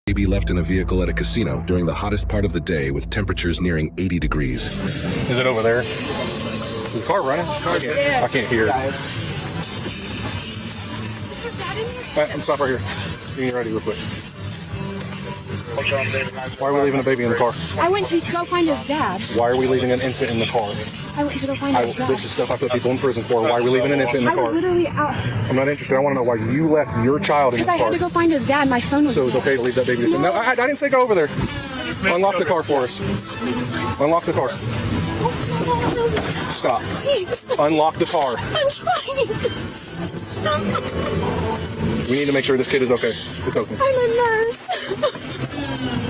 Baby left in a vehicle at a casino during the hottest part of the day with temperatures nearing 80 degrees. Is it over there? Is the car running? I can't hear it. Stop right here. Get ready real quick. Why are we leaving a baby in the car? I went to go find his dad. Why are we leaving an infant in the car? I went to go find his dad. This is stuff I put people in prison for. Why are we leaving an infant in the car? I was literally out. I'm not interested. I want to know why you left your child in the car. Because I had to go find his dad. My phone was. So it's okay to leave that baby? No, I didn't say go over there. Unlock the car for us. Unlock the car. Stop. Unlock the car. I'm trying. We need to make sure this kid is okay. It's okay. I'm a nurse.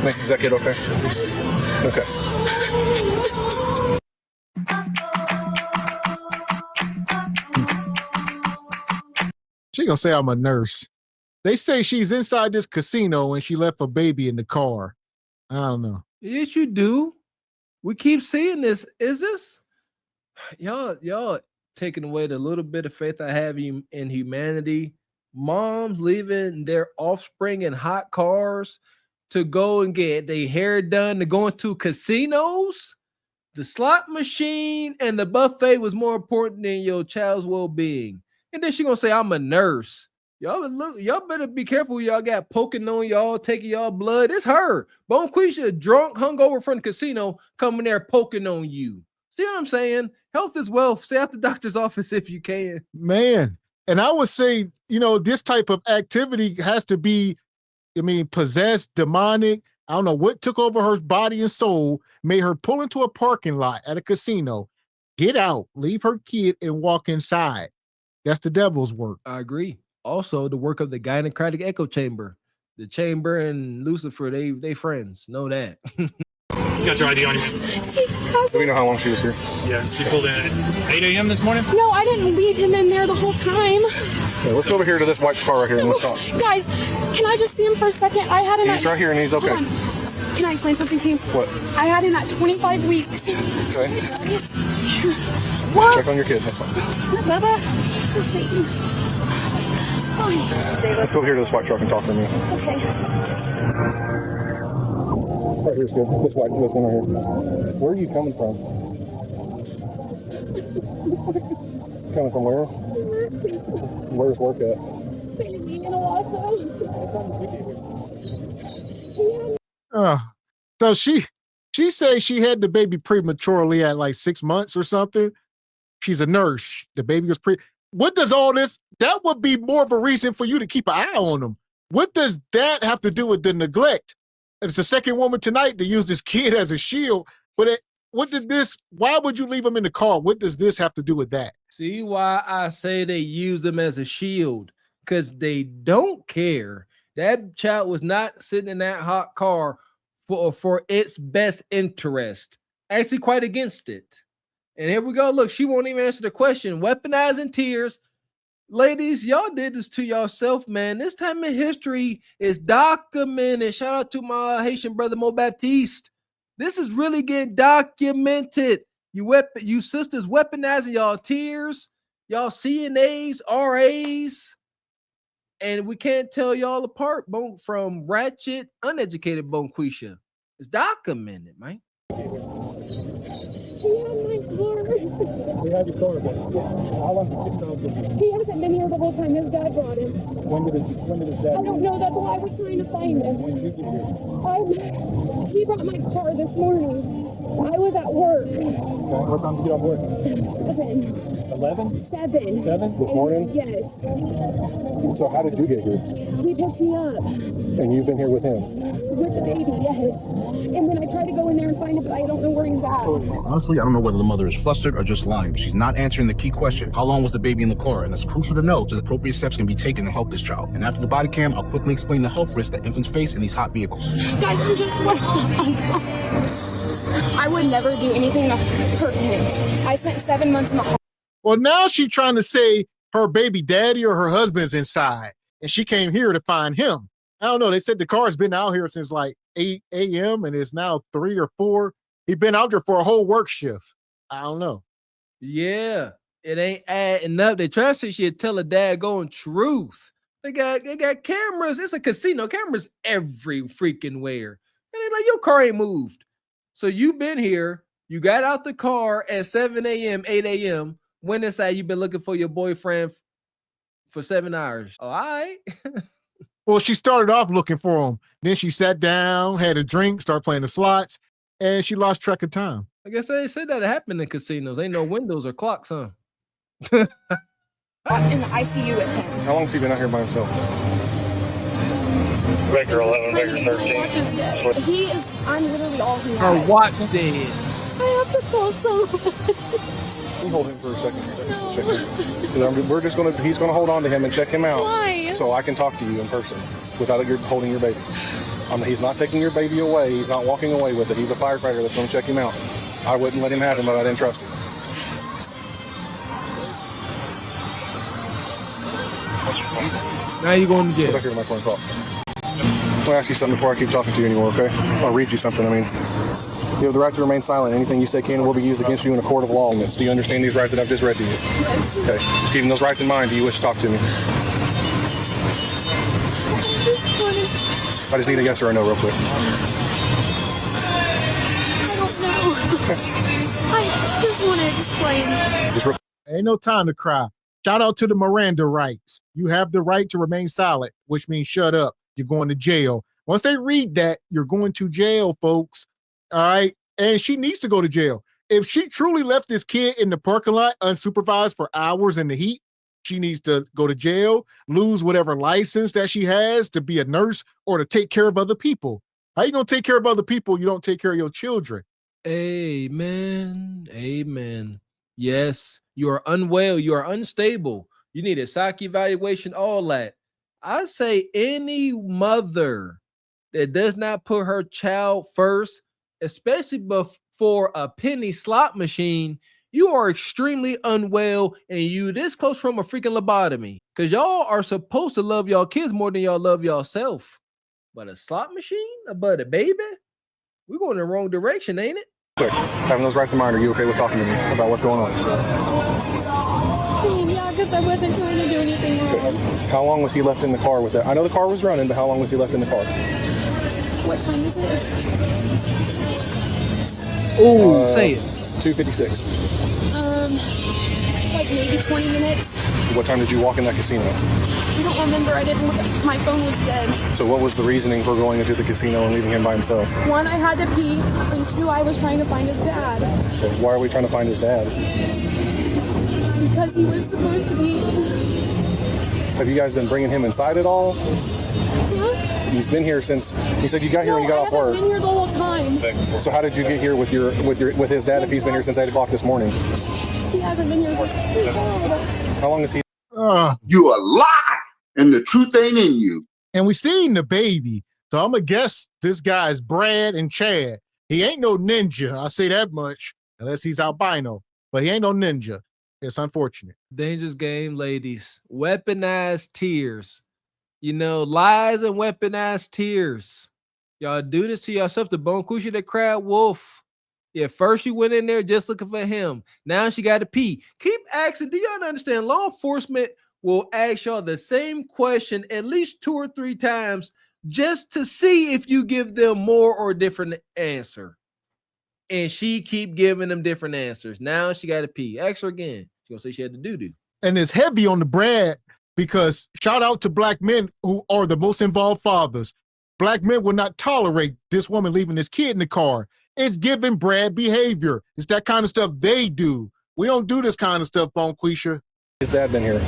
Is that kid okay? Okay. She gonna say I'm a nurse. They say she's inside this casino and she left a baby in the car. I don't know. Yes, you do. We keep seeing this. Is this y'all taking away the little bit of faith I have in humanity? Moms leaving their offspring in hot cars to go and get their hair done, to go into casinos. The slot machine and the buffet was more important than your child's well-being. And then she gonna say, I'm a nurse. Y'all better be careful. Y'all got poking on y'all, taking y'all blood. It's her. Bonquisha, drunk, hungover from the casino, coming there poking on you. See what I'm saying? Health is wealth. Stay out the doctor's office if you can. Man. And I would say, this type of activity has to be, possessed, demonic. I don't know what took over her body and soul, made her pull into a parking lot at a casino, get out, leave her kid, and walk inside. That's the devil's work. I agree. Also, the work of the gynecratic echo chamber. The chamber and Lucifer, they friends. Know that. You got your ID on you. Do we know how long she was here? Yeah, she pulled in at 8 a.m. this morning. No, I didn't leave him in there the whole time. Yeah, let's go over here to this white car right here and let's talk. Guys, can I just see him for a second? I had him. He's right here and he's okay. Can I explain something to you? What? I had him at 25 weeks. Okay. What? Check on your kid. That's fine. Bubba. Let's go over here to this white truck and talk for a minute. Okay. Right here's good. This one right here. Where are you coming from? Coming from where? Where's work at? So she says she had the baby prematurely at like 6 months or something. She's a nurse. The baby was What does all this? That would be more of a reason for you to keep an eye on them. What does that have to do with the neglect? It's the second woman tonight to use this kid as a shield. But why would you leave him in the car? What does this have to do with that? See why I say they use them as a shield? Because they don't care. That child was not sitting in that hot car for its best interest. Actually, quite against it. And here we go. Look, she won't even answer the question. Weaponizing tears. Ladies, y'all did this to yourself, man. This time in history is documented. Shout out to my Haitian brother Mo Baptiste. This is really getting documented. You sisters weaponizing y'all tears, y'all CNAs, RAs, and we can't tell y'all apart from ratchet, uneducated Bonquisha. It's documented, man. We have your car back. How long did you know? He hasn't been here the whole time. His dad brought him. When did his dad? I don't know. That's why I was trying to find him. When did you get here? He brought my car this morning. I was at work. Okay. What time did you get off work? 11. 7. 7 this morning? Yes. So how did you get here? He picked me up. And you've been here with him? With the baby, yes. And then I tried to go in there and find him, but I don't know where he's at. Honestly, I don't know whether the mother is flustered or just lying. She's not answering the key question. How long was the baby in the car? And that's crucial to know so the appropriate steps can be taken to help this child. And after the body cam, I'll quickly explain the health risks that infants face in these hot vehicles. Guys, I'm just I would never do anything to hurt him. I spent 7 months in the hospital. Well, now she's trying to say her baby daddy or her husband's inside, and she came here to find him. I don't know. They said the car's been out here since like 8 a.m. and it's now 3 or 4. He's been out there for a whole work shift. I don't know. Yeah, it ain't adding up. They try to say she'd tell her dad going truth. They got cameras. It's a casino. Cameras every freaking where. And they're like, your car ain't moved. So you've been here. You got out the car at 7 a.m., 8 a.m. Went inside. You've been looking for your boyfriend for 7 hours. Oh, all right. Well, she started off looking for him. Then she sat down, had a drink, started playing the slots, and she lost track of time. I guess they said that happened in casinos. Ain't no windows or clocks, huh? In the ICU with him. How long has he been out here by himself? Baker 11, Baker 13. He is, I'm literally all he Her has. watch dead. I have to call someone. Can you hold him for a second? Check him. We're just he's gonna hold on to him and check him out. Why? So I can talk to you in person without your holding your baby. He's not taking your baby away. He's not walking away with it. He's a firefighter that's gonna check him out. I wouldn't let him have him, but I didn't trust him. Now you going to jail. Go back here to my phone call. I'm gonna ask you something before I keep talking to you anymore, okay? I'll read you something. You have the right to remain silent. Anything you say can and will be used against you in a court of law. Do you understand these rights that I've just read to you? Yes. Okay. Keeping those rights in mind, do you wish to talk to me? I just need a yes or a no real quick. I don't know. I just want to explain. Ain't no time to cry. Shout out to the Miranda rights. You have the right to remain silent, which means shut up. You're going to jail. Once they read that, you're going to jail, folks. All right. And she needs to go to jail. If she truly left this kid in the parking lot unsupervised for hours in the heat, she needs to go to jail, lose whatever license that she has to be a nurse or to take care of other people. How you going to take care of other people? You don't take care of your children. Amen. Amen. Yes, you are unwell. You are unstable. You need a psych evaluation, all that. I say any mother that does not put her child first, especially before a penny slot machine, you are extremely unwell and you this close from a freaking lobotomy. Because y'all are supposed to love y'all kids more than y'all love yourself. But a slot machine? But a baby? We're going in the wrong direction, ain't it? Quick, having those rights in mind, are you okay with talking to me about what's going on? I mean, yeah, because I wasn't trying to do anything wrong. How long was he left in the car with it? I know the car was running, but how long was he left in the car? What time is it? Oh, say it. 2:56. Like maybe 20 minutes. What time did you walk in that casino? I don't remember. I didn't look at, my phone was dead. So what was the reasoning for going into the casino and leaving him by himself? One, I had to pee, and two, I was trying to find his dad. Okay, why are we trying to find his dad? Because he was supposed to be. Have you guys been bringing him inside at all? Huh? He's been here since, you said you got here when you got off I work. haven't been here the whole time. So how did you get here with his dad if he's been here since 8 o'clock this morning? He hasn't been here since. How long is he? You a lie, and the truth ain't in you. And we seen the baby. So I'm going to guess this guy's Brad and Chad. He ain't no ninja. I'll say that much, unless he's albino. But he ain't no ninja. It's unfortunate. Dangerous game, ladies. Weaponized tears. You know, lies and weaponized tears. Y'all do this to yourself. The Bone Cushy that cried wolf. Yeah, first you went in there just looking for him. Now she got to pee. Keep asking. Do y'all understand? Law enforcement will ask y'all the same question at least 2 or 3 times just to see if you give them more or different answer. And she keep giving them different answers. Now she got to pee. Ask her again. She gonna say she had to do. And it's heavy on the Brad because shout out to black men who are the most involved fathers. Black men will not tolerate this woman leaving this kid in the car. It's giving Brad behavior. It's that kind of stuff they do. We don't do this kind of stuff, Bonquisha. His dad been here.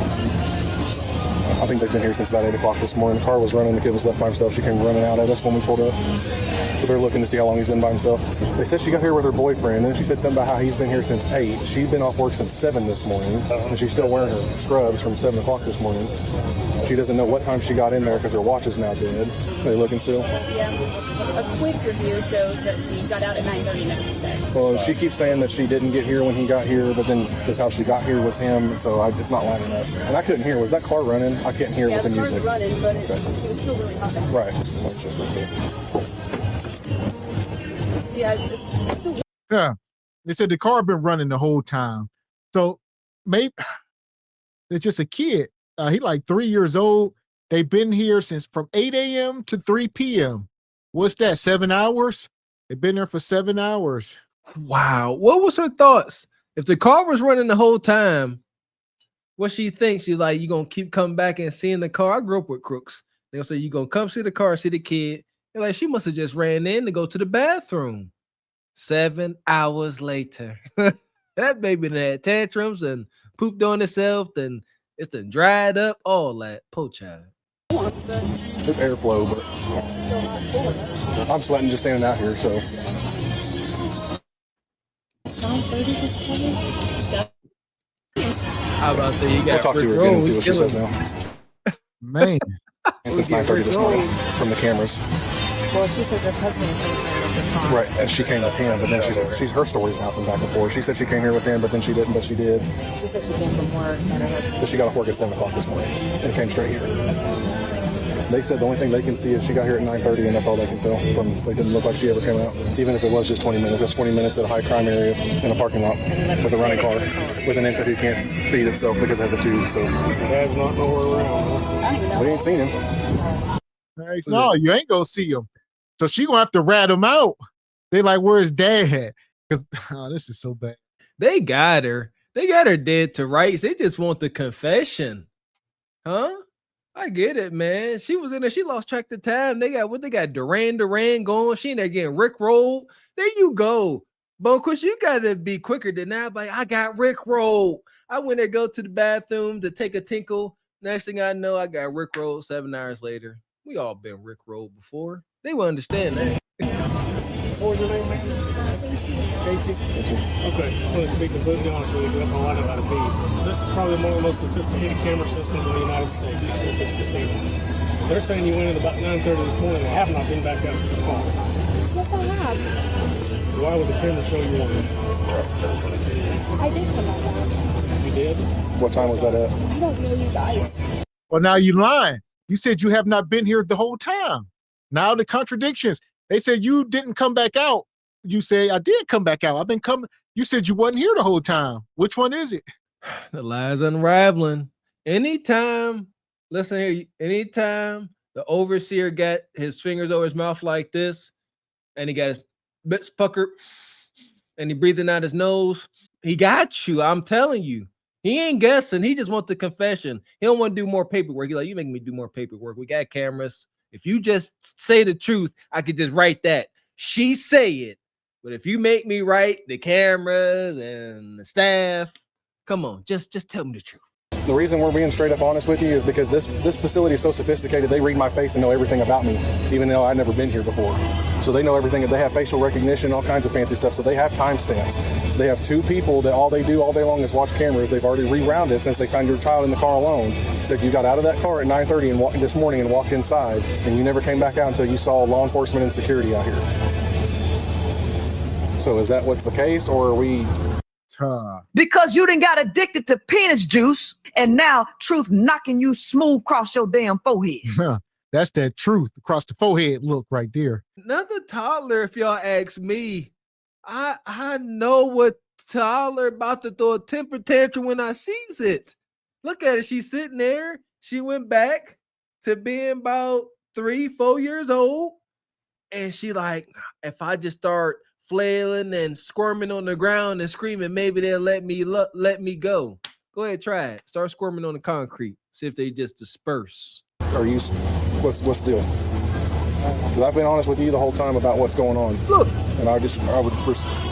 I think they've been here since about 8 o'clock this morning. The car was running. The kid was left by himself. She came running out at us when we pulled up. So they're looking to see how long he's been by himself. They said she got here with her boyfriend, and then she said something about how he's been here since 8. She's been off work since 7 this morning, and she's still wearing her scrubs from 7 o'clock this morning. She doesn't know what time she got in there because her watch is now dead. Are they looking still? Yeah. A quick review shows that she got out at 9:30 next day. Well, she keeps saying that she didn't get here when he got here, but then that's how she got here was him, so it's not lining up. And I couldn't hear. Was that car running? I couldn't hear with the Yeah, the music. car's running, but it was still really hot. Right. Yeah, it's still. Yeah. They said the car been running the whole time. So maybe it's just a kid. He like 3 years old. They've been here since from 8 a.m. to 3 p.m. What's that, 7 hours? They've been there for 7 hours. Wow. What was her thoughts? If the car was running the whole time, what she thinks? She's like, you gonna keep coming back and seeing the car? I grew up with crooks. They'll say, you gonna come see the car, see the kid. They're like, she must have just ran in to go to the bathroom. 7 hours later. That baby done had tantrums and pooped on itself, and it's done dried up, all that. Poor child. There's airflow, but I'm sweating just standing out here, so. 9:30 this time? How about that? You We'll got talk to her Rick again and Roll, see what she killing says me. now. Man. And since 9:30 this morning from the cameras. Well, she says her husband came around the car. Right, and she came with him, but then she's her story's bouncing back and forth. She said she came here with him, but then she didn't, but she did. She said she came from work and her husband. But she got off work at 7 o'clock this morning and came straight here. They said the only thing they can see is she got here at 9:30, and that's all they can tell. From it didn't look like she ever came out, even if it was just 20 minutes. It's 20 minutes at a high crime area in a parking lot with a running car with an infant who can't feed itself because it has a tube. So Dad's not nowhere around. We ain't seen him. Nice. No, you ain't gonna see him. So she gonna have to rat him out. They like, where's Dad? Because this is so bad. They got her. They got her dead to rights. They just want the confession. Huh? I get it, man. She was in there. She lost track of time. They got what they got Duran going. She in there getting Rick rolled. There you go. Bonquist, you gotta be quicker than that. Like, I got Rick rolled. I went there, go to the bathroom to take a tinkle. Next thing I know, I got Rick rolled 7 hours later. We all been Rick rolled before. They will understand that. What was your name, man? Casey. Okay, I'm going to be completely honest with you, because that's all I know how to be. This is probably one of the most sophisticated camera systems in the United States. This casino. They're saying you went in about 9:30 this morning and have not been back out to the car. Yes, I have. Why would the camera show you one? I did come back out. You did? What time was that at? I don't know you guys. Well, now you lying. You said you have not been here the whole time. Now the contradictions. They said you didn't come back out. You say I did come back out. I've been coming. You said you wasn't here the whole time. Which one is it? The lies unraveling. Anytime, listen here, anytime the overseer got his fingers over his mouth like this, and he got his lips puckered, and he breathing out his nose, he got you. I'm telling you. He ain't guessing. He just wants the confession. He don't want to do more paperwork. He's like, you making me do more paperwork. We got cameras. If you just say the truth, I could just write that. She say it. But if you make me write the cameras and the staff, come on, just tell me the truth. The reason we're being straight up honest with you is because this facility is so sophisticated. They read my face and know everything about me, even though I've never been here before. So they know everything. They have facial recognition, all kinds of fancy stuff. So they have timestamps. They have 2 people that all they do all day long is watch cameras. They've already rerounded since they found your child in the car alone. Said you got out of that car at 9:30 and this morning and walked inside, and you never came back out until you saw law enforcement and security out here. So is that what's the case, or are we? Because you done got addicted to penis juice, and now truth knocking you smooth across your damn forehead. That's that truth across the forehead look right there. Another toddler, if y'all ask me. I know what toddler about to throw a temper tantrum when I sees it. Look at it. She's sitting there. She went back to being about 3-4 years old. And she like, if I just start flailing and squirming on the ground and screaming, maybe they'll let me go. Go ahead, try it. Start squirming on the concrete. See if they just disperse. Are you? What's the deal? Because I've been honest with you the whole time about what's going on. Look, and I would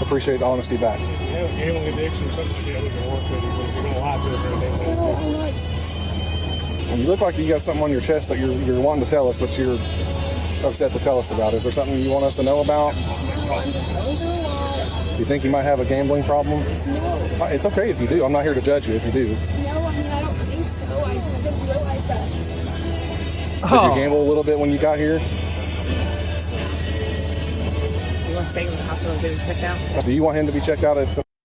appreciate the honesty back. You have a gambling addiction, some shit we can work with you, but if you're going to lie to us or anything. You look like you got something on your chest that you're wanting to tell us, but you're upset to tell us about. Is there something you want us to know about? You think you might have a gambling problem? No. It's okay if you do. I'm not here to judge you if you do. No, I mean, I don't think so. I didn't realize that. Did you gamble a little bit when you got here? You want to stay in the hospital and get him checked out? Do you want him to be checked out?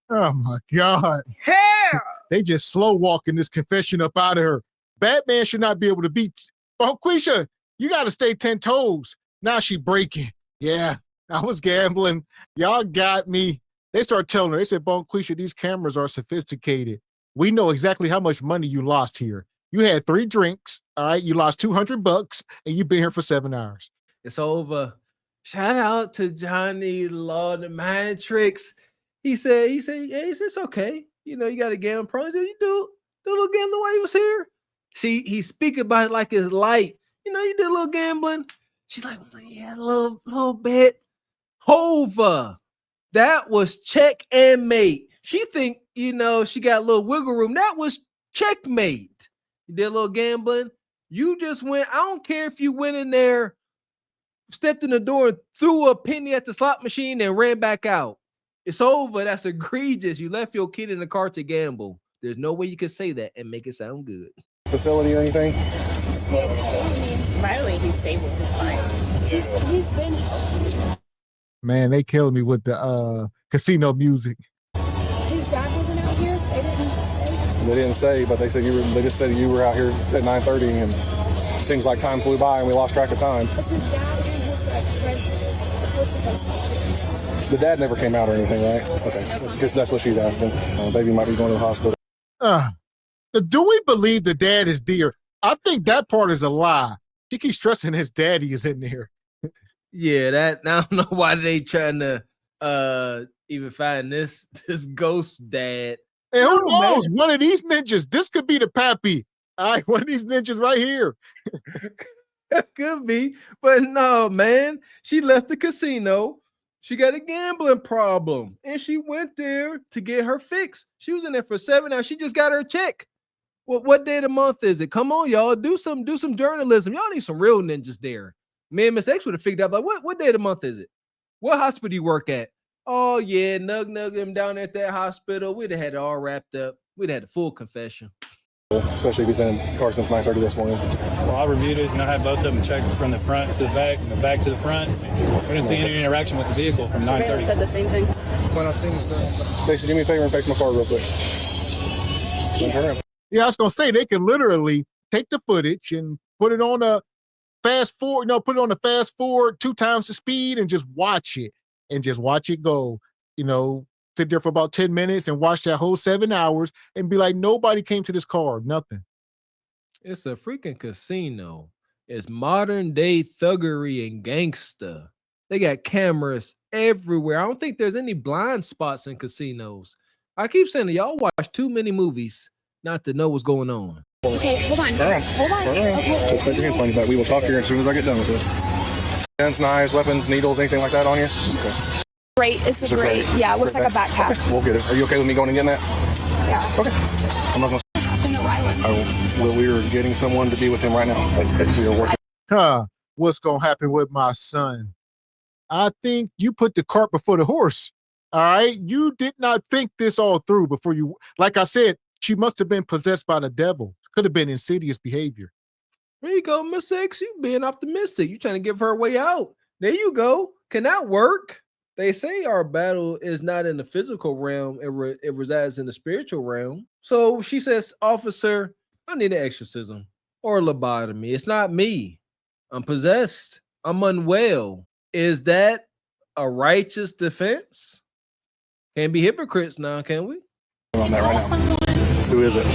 Oh my God. Hell! They just slow walking this confession up out of her. Batman should not be able to beat. Bonquisha, you got to stay 10 toes. Now she breaking. Yeah, I was gambling. Y'all got me. They start telling her, they said, Bonquisha, these cameras are sophisticated. We know exactly how much money you lost here. You had 3 drinks. All right. You lost $200 and you've been here for 7 hours. It's over. Shout out to Johnny Law, the mind tricks. He said, it's okay. You know, you got a gambling problem. He said, you do a little gambling while you was here. See, he's speaking about it like it's light. You know, you did a little gambling. She's like, well, yeah, a little bit. Hova. That was check and mate. She think, you know, she got a little wiggle room. That was checkmate. You did a little gambling. You just went. I don't care if you went in there, stepped in the door, threw a penny at the slot machine, and ran back out. It's over. That's egregious. You left your kid in the car to gamble. There's no way you could say that and make it sound good. Facility or anything? Riley, he's stable. He's fine. He's been. Man, they killed me with the casino music. His dad wasn't out here. They didn't say, but they said they just said you were out here at 9:30, and it seems like time flew by and we lost track of time. His dad and his friend. The dad never came out or anything, right? Okay, because that's what she's asking. Baby might be going to the hospital. Do we believe the dad is dear? I think that part is a lie. She keeps stressing his daddy is in there. Yeah, that I don't know why they trying to even find this ghost dad. Hey, who knows? Man. One of these ninjas. This could be the pappy. All right, one of these ninjas right here. Could be, but no, man. She left the casino. She got a gambling problem, and she went there to get her fix. She was in there for 7 hours. She just got her check. Well, what day of the month is it? Come on, y'all. Do some journalism. Y'all need some real ninjas there. Me and Miss X would have figured out, like, what day of the month is it? What hospital do you work at? Oh, yeah, nug him down at that hospital. We'd have had it all wrapped up. We'd have had a full confession. Especially if he's been in the car since 9:30 this morning. Well, I reviewed it, and I had both of them checked from the front to the back and the back to the front. We didn't see any interaction with the vehicle from 9:30. Said the same thing. Stacey, do me a favor and face my car real quick. Yeah, I was going to say, they can literally take the footage and put it on a fast forward, put it on the fast forward 2 times the speed and just watch it go, sit there for about 10 minutes and watch that whole 7 hours and be like, nobody came to this car, nothing. It's a freaking casino. It's modern day thuggery and gangsta. They got cameras everywhere. I don't think there's any blind spots in casinos. I keep saying that y'all watch too many movies not to know what's going on. Okay, hold on. Hold on. Just put your hands behind your back. We will talk here as soon as I get done with this. Guns, knives, weapons, needles, anything like that on you? Okay. Great. It's a great. Yeah, it looks like a backpack. Okay, we'll get it. Are you okay with me going and getting that? Yeah. Okay. I'm not going to. We are getting someone to be with him right now. We are working. What's going to happen with my son? I think you put the cart before the horse. All right. You did not think this all through before you, like I said, she must have been possessed by the devil. Could have been insidious behavior. There you go, Miss X. You being optimistic. You trying to give her a way out. There you go. Can that work? They say our battle is not in the physical realm. It resides in the spiritual realm. So she says, officer, I need an exorcism or a lobotomy. It's not me. I'm possessed. I'm unwell. Is that a righteous defense? Can't be hypocrites now, can we? On that right now. Who is it?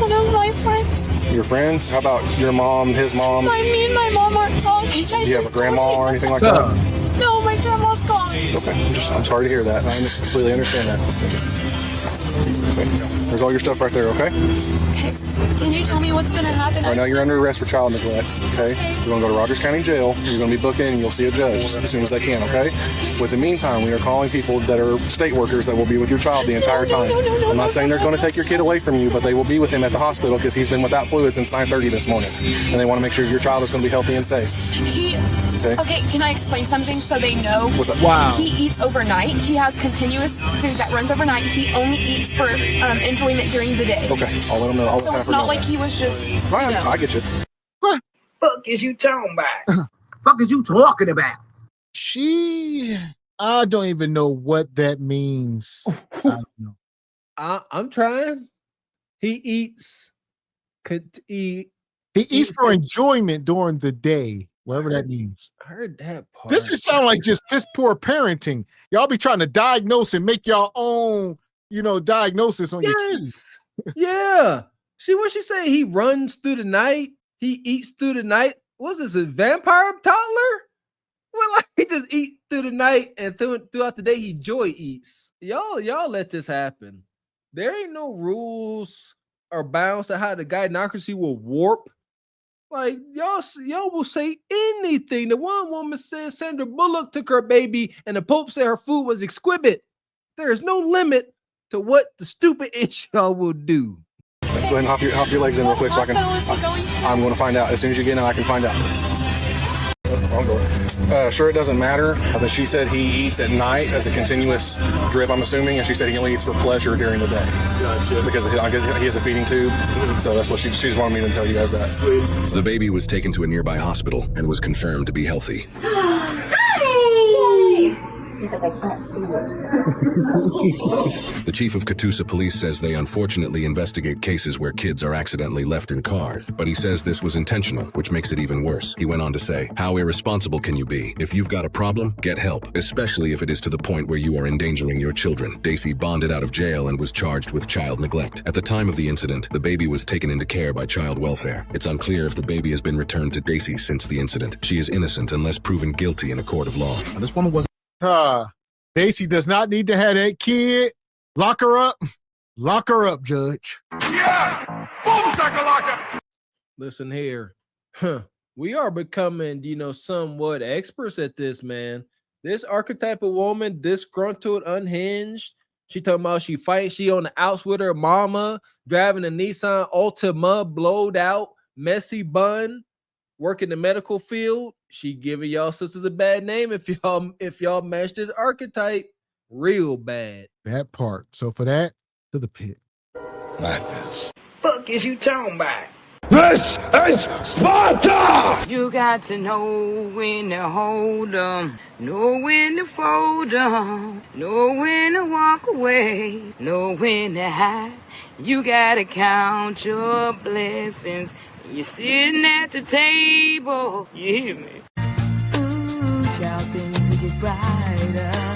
One of my friends. Your friends? How about your mom, his mom? Me and my mom aren't talking. Do you have a grandma or anything like that? No, my grandma's gone. Okay, I'm sorry to hear that. I completely understand that. Okay. There's all your stuff right there, okay? Okay. Can you tell me what's going to happen? Right now you're under arrest for child neglect, okay? You're going to go to Rogers County Jail. You're going to be booked in and you'll see a judge as soon as they can, okay? With the meantime, we are calling people that are state workers that will be with your child the entire time. I'm not saying they're going to take your kid away from you, but they will be with him at the hospital because he's been without fluid since 9:30 this morning. And they want to make sure your child is going to be healthy and safe. Okay, can I explain something so they know? What's up? Wow. He eats overnight. He has continuous food that runs overnight. He only eats for enjoyment during the day. Okay, I'll let him know. So it's not like he was just, Right, I get you. What fuck is you talking about? Fuck is you talking about? I don't even know what that means. I don't know. I'm trying. He eats for enjoyment during the day. Whatever that means. I heard that part. This just sound like just piss poor parenting. Y'all be trying to diagnose and make y'all own, diagnosis on your kids. Yeah. What she say? He runs through the night. He eats through the night. What's this, a vampire toddler? Well, like, he just eats through the night and throughout the day he joy eats. Y'all let this happen. There ain't no rules or bounds to how the gynocracy will warp. Like, y'all will say anything. The one woman said Sandra Bullock took her baby and the Pope said her food was exquisite. There is no limit to what the stupid itch y'all will do. Let's go ahead and hop your legs in real quick so I can. I'm going to find out. As soon as you get in, I can find out. I'm going. Sure, it doesn't matter. But she said he eats at night as a continuous drip, I'm assuming, and she said he only eats for pleasure during the day. Gotcha. Because I guess he has a feeding tube. So that's what she just wanted me to tell you guys that. Sweet. The baby was taken to a nearby hospital and was confirmed to be healthy. He's like, I can't see you. The chief of Catoosa Police says they unfortunately investigate cases where kids are accidentally left in cars, but he says this was intentional, which makes it even worse. He went on to say, how irresponsible can you be? If you've got a problem, get help, especially if it is to the point where you are endangering your children. Daisy bonded out of jail and was charged with child neglect. At the time of the incident, the baby was taken into care by child welfare. It's unclear if the baby has been returned to Daisy since the incident. She is innocent unless proven guilty in a court of law. Now, this woman was Daisy does not need to have that kid. Lock her up. Lock her up, Judge. Yeah! Boom, shakalaka! Listen here. We are becoming, somewhat experts at this, man. This archetype of woman, disgruntled, unhinged. She talking about she fighting. She on the outs with her mama, driving a Nissan Altima, blowed out, messy bun, working the medical field. She giving y'all sisters a bad name if y'all match this archetype real bad. That part. So for that, to the pit. Madness. Fuck is you talking about? This is Sparta! You got to know when to hold 'em, know when to fold 'em, know when to walk away, know when to hide. You gotta count your blessings. You're sitting at the table. You hear me? Ooh, child, things will get brighter.